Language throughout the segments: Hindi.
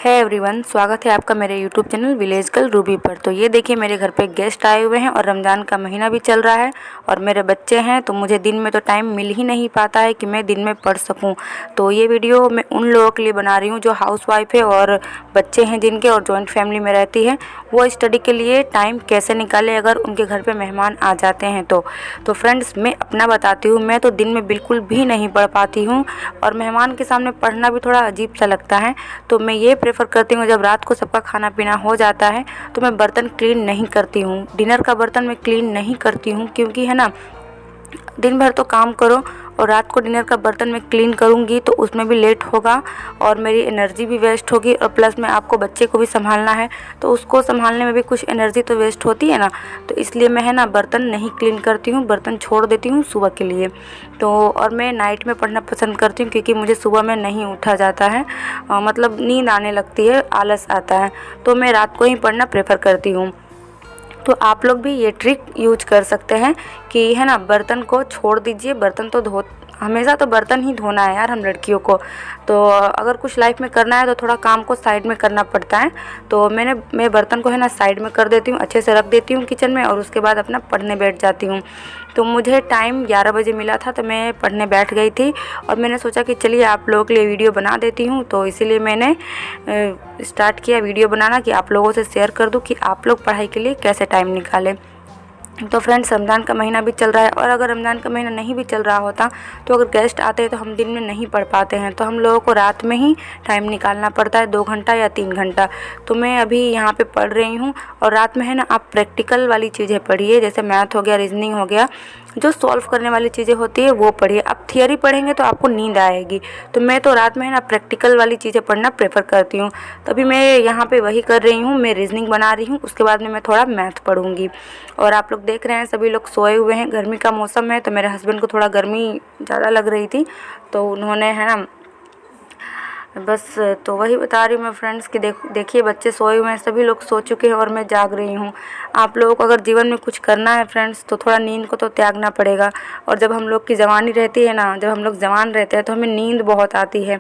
है एवरीवन, स्वागत है आपका मेरे YouTube channel village girl Ruby पर। तो ये देखिए, मेरे घर पे गेस्ट आए हुए हैं और रमज़ान का महीना भी चल रहा है और मेरे बच्चे हैं, तो मुझे दिन में तो टाइम मिल ही नहीं पाता है कि मैं दिन में पढ़ सकूं। तो ये वीडियो मैं उन लोगों के लिए बना रही हूँ जो हाउसवाइफ है और बच्चे हैं जिनके और जॉइंट फैमिली में रहती है, वो स्टडी के लिए टाइम कैसे निकाले अगर उनके घर पर मेहमान आ जाते हैं तो फ्रेंड्स, मैं अपना बताती हूँ। मैं तो दिन में बिल्कुल भी नहीं पढ़ पाती हूँ और मेहमान के सामने पढ़ना भी थोड़ा अजीब सा लगता है। तो मैं ये प्रेफर करती हूँ, जब रात को सबका खाना पीना हो जाता है तो मैं बर्तन क्लीन नहीं करती हूँ। डिनर का बर्तन मैं क्लीन नहीं करती हूँ, क्योंकि है ना, दिन भर तो काम करो और रात को डिनर का बर्तन मैं क्लीन करूँगी तो उसमें भी लेट होगा और मेरी एनर्जी भी वेस्ट होगी और प्लस में आपको बच्चे को भी संभालना है, तो उसको संभालने में भी कुछ एनर्जी तो वेस्ट होती है ना। तो इसलिए मैं है ना, बर्तन नहीं क्लीन करती हूँ, बर्तन छोड़ देती हूँ सुबह के लिए। तो और मैं नाइट में पढ़ना पसंद करती हूँ, क्योंकि मुझे सुबह में नहीं उठा जाता है, मतलब नींद आने लगती है, आलस आता है, तो मैं रात को ही पढ़ना प्रेफर करती हूँ। तो आप लोग भी ये ट्रिक यूज कर सकते हैं कि है ना, बर्तन को छोड़ दीजिए। बर्तन तो हमेशा तो बर्तन ही धोना है यार हम लड़कियों को। तो अगर कुछ लाइफ में करना है तो थोड़ा काम को साइड में करना पड़ता है। तो मैं बर्तन को है ना साइड में कर देती हूँ, अच्छे से रख देती हूँ किचन में और उसके बाद अपना पढ़ने बैठ जाती हूँ। तो मुझे टाइम 11 बजे मिला था तो मैं पढ़ने बैठ गई थी और मैंने सोचा कि चलिए आप लोगों के लिए वीडियो बना देती हूँ। तो इसीलिए मैंने स्टार्ट किया वीडियो बनाना कि आप लोगों से शेयर कर दूँ कि आप लोग पढ़ाई के लिए कैसे टाइम निकालें। तो फ्रेंड्स, रमज़ान का महीना भी चल रहा है और अगर रमज़ान का महीना नहीं भी चल रहा होता तो अगर गेस्ट आते हैं तो हम दिन में नहीं पढ़ पाते हैं, तो हम लोगों को रात में ही टाइम निकालना पड़ता है, 2 घंटा या 3 घंटा। तो मैं अभी यहाँ पे पढ़ रही हूँ और रात में है ना, आप प्रैक्टिकल वाली चीज़ें पढ़िए, जैसे मैथ हो गया, रीजनिंग हो गया, जो सॉल्व करने वाली चीज़ें होती है वो पढ़िए। आप थियरी पढ़ेंगे तो आपको नींद आएगी, तो मैं तो रात में है ना प्रैक्टिकल वाली चीज़ें पढ़ना प्रेफर करती हूँ। तभी मैं यहाँ पे वही कर रही हूँ, मैं रीजनिंग बना रही हूँ, उसके बाद में मैं थोड़ा मैथ पढ़ूँगी। और आप लोग देख रहे हैं सभी लोग सोए हुए हैं, गर्मी का मौसम है, तो मेरे हस्बैंड को थोड़ा गर्मी ज़्यादा लग रही थी, तो उन्होंने है ना बस, तो वही बता रही हूँ मैं फ्रेंड्स कि देखिए बच्चे सोए हुए हैं, सभी लोग सो चुके हैं और मैं जाग रही हूँ। आप लोगों को अगर जीवन में कुछ करना है फ्रेंड्स, तो थोड़ा नींद को तो त्यागना पड़ेगा। और जब हम लोग की जवानी रहती है ना, जब हम लोग जवान रहते हैं तो हमें नींद बहुत आती है,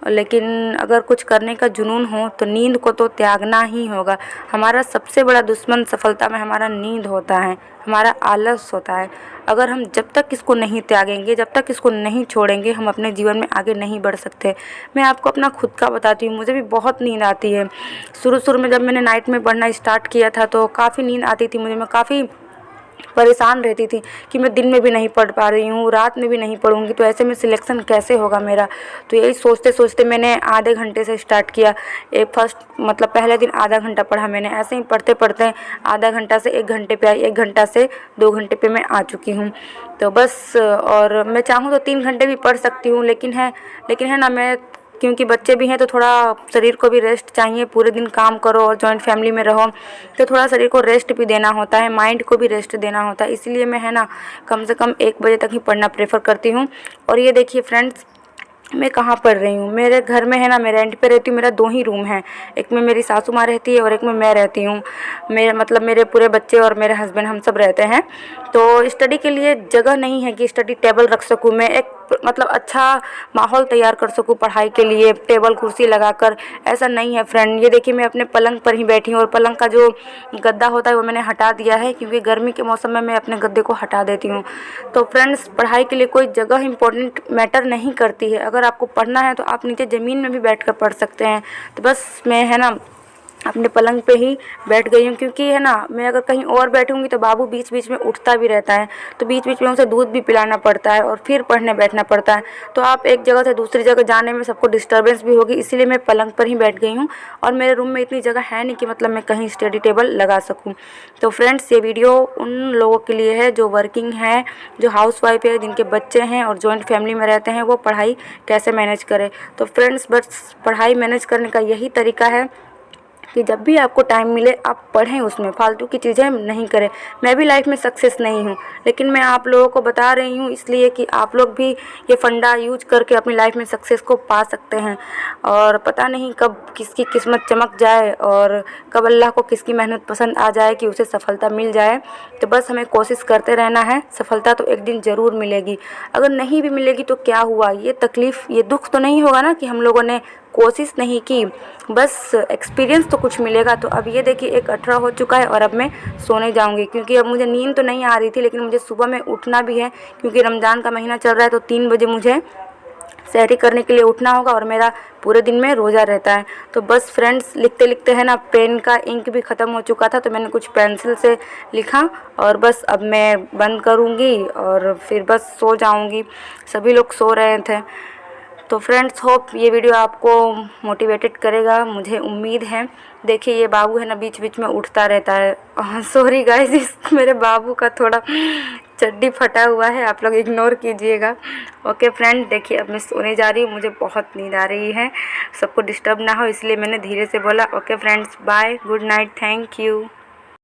लेकिन अगर कुछ करने का जुनून हो तो नींद को तो त्यागना ही होगा। हमारा सबसे बड़ा दुश्मन सफलता में हमारा नींद होता है, हमारा आलस होता है। अगर हम जब तक इसको नहीं त्यागेंगे, जब तक इसको नहीं छोड़ेंगे, हम अपने जीवन में आगे नहीं बढ़ सकते। मैं आपको अपना खुद का बताती हूँ, मुझे भी बहुत नींद आती है। शुरू में जब मैंने नाइट में पढ़ना स्टार्ट किया था तो काफ़ी नींद आती थी मुझे, मैं काफ़ी परेशान रहती थी कि मैं दिन में भी नहीं पढ़ पा रही हूँ, रात में भी नहीं पढ़ूंगी, तो ऐसे में सिलेक्शन कैसे होगा मेरा। तो यही सोचते सोचते मैंने आधे घंटे से स्टार्ट किया। मतलब पहले दिन आधा घंटा पढ़ा मैंने, ऐसे ही पढ़ते पढ़ते आधा घंटा से 1 घंटे पे आई, 1 घंटा से 2 घंटे पे मैं आ चुकी हूँ। तो बस, और मैं चाहूँ तो 3 घंटे भी पढ़ सकती हूँ, लेकिन है ना, मैं क्योंकि बच्चे भी हैं तो थोड़ा शरीर को भी रेस्ट चाहिए। पूरे दिन काम करो और जॉइंट फैमिली में रहो तो थोड़ा शरीर को रेस्ट भी देना होता है, माइंड को भी रेस्ट देना होता है। इसलिए मैं है ना, कम से कम 1 बजे तक ही पढ़ना प्रेफर करती हूँ। और ये देखिए फ्रेंड्स, मैं कहाँ पढ़ रही हूँ, मेरे घर में है ना, मैं रेंट पे रहती हूँ, मेरा 2 ही रूम है, एक में मेरी सासू माँ रहती है और एक में मैं रहती हूँ। मेरे पूरे बच्चे और मेरे हस्बैंड हम सब रहते हैं। तो स्टडी के लिए जगह नहीं है कि स्टडी टेबल रख सकूँ मैं, एक मतलब अच्छा माहौल तैयार कर सकूँ पढ़ाई के लिए, टेबल कुर्सी लगाकर, ऐसा नहीं है फ्रेंड। ये देखिए, मैं अपने पलंग पर ही बैठी हूँ और पलंग का जो गद्दा होता है वो मैंने हटा दिया है, क्योंकि गर्मी के मौसम में मैं अपने गद्दे को हटा देती हूँ। तो फ्रेंड्स, पढ़ाई के लिए कोई जगह इम्पोर्टेंट मैटर नहीं करती है। अगर आपको पढ़ना है तो आप नीचे ज़मीन में भी बैठकर पढ़ सकते हैं। तो बस मैं है ना अपने पलंग पे ही बैठ गई हूँ, क्योंकि है ना, मैं अगर कहीं और बैठूंगी तो बाबू बीच बीच में उठता भी रहता है, तो बीच बीच में उसे दूध भी पिलाना पड़ता है और फिर पढ़ने बैठना पड़ता है। तो आप एक जगह से दूसरी जगह जाने में सबको डिस्टर्बेंस भी होगी, इसीलिए मैं पलंग पर ही बैठ गई हूँ। और मेरे रूम में इतनी जगह है नहीं कि मतलब मैं कहीं स्टडी टेबल लगा सकूँ। तो फ्रेंड्स, ये वीडियो उन लोगों के लिए है जो वर्किंग है, जो हाउसवाइफ है, जिनके बच्चे हैं और जॉइंट फैमिली में रहते हैं, वो पढ़ाई कैसे मैनेज करें। तो फ्रेंड्स, बस पढ़ाई मैनेज करने का यही तरीका है कि जब भी आपको टाइम मिले आप पढ़ें, उसमें फालतू की चीज़ें नहीं करें। मैं भी लाइफ में सक्सेस नहीं हूँ, लेकिन मैं आप लोगों को बता रही हूँ इसलिए कि आप लोग भी ये फंडा यूज करके अपनी लाइफ में सक्सेस को पा सकते हैं। और पता नहीं कब किसकी किस्मत चमक जाए और कब अल्लाह को किसकी मेहनत पसंद आ जाए कि उसे सफलता मिल जाए। तो बस हमें कोशिश करते रहना है, सफलता तो एक दिन ज़रूर मिलेगी। अगर नहीं भी मिलेगी तो क्या हुआ, ये तकलीफ़, ये दुख तो नहीं होगा ना कि हम लोगों ने कोशिश नहीं की, बस एक्सपीरियंस तो कुछ मिलेगा। तो अब ये देखिए 1:18 हो चुका है और अब मैं सोने जाऊंगी, क्योंकि अब मुझे नींद तो नहीं आ रही थी, लेकिन मुझे सुबह में उठना भी है, क्योंकि रमज़ान का महीना चल रहा है। तो 3 बजे मुझे सहरी करने के लिए उठना होगा और मेरा पूरे दिन में रोज़ा रहता है। तो बस फ्रेंड्स, लिखते लिखते है ना पेन का इंक भी ख़त्म हो चुका था, तो मैंने कुछ पेंसिल से लिखा और बस अब मैं बंद करूँगी और फिर बस सो जाऊँगी। सभी लोग सो रहे थे। तो फ्रेंड्स, होप ये वीडियो आपको मोटिवेटेड करेगा, मुझे उम्मीद है। देखिए ये बाबू है ना बीच बीच में उठता रहता है। सॉरी गाइस, मेरे बाबू का थोड़ा चड्डी फटा हुआ है, आप लोग इग्नोर कीजिएगा। ओके फ्रेंड, देखिए अब मैं सोने जा रही हूँ, मुझे बहुत नींद आ रही है, सबको डिस्टर्ब ना हो इसलिए मैंने धीरे से बोला। Okay friends, bye, good night, thank you.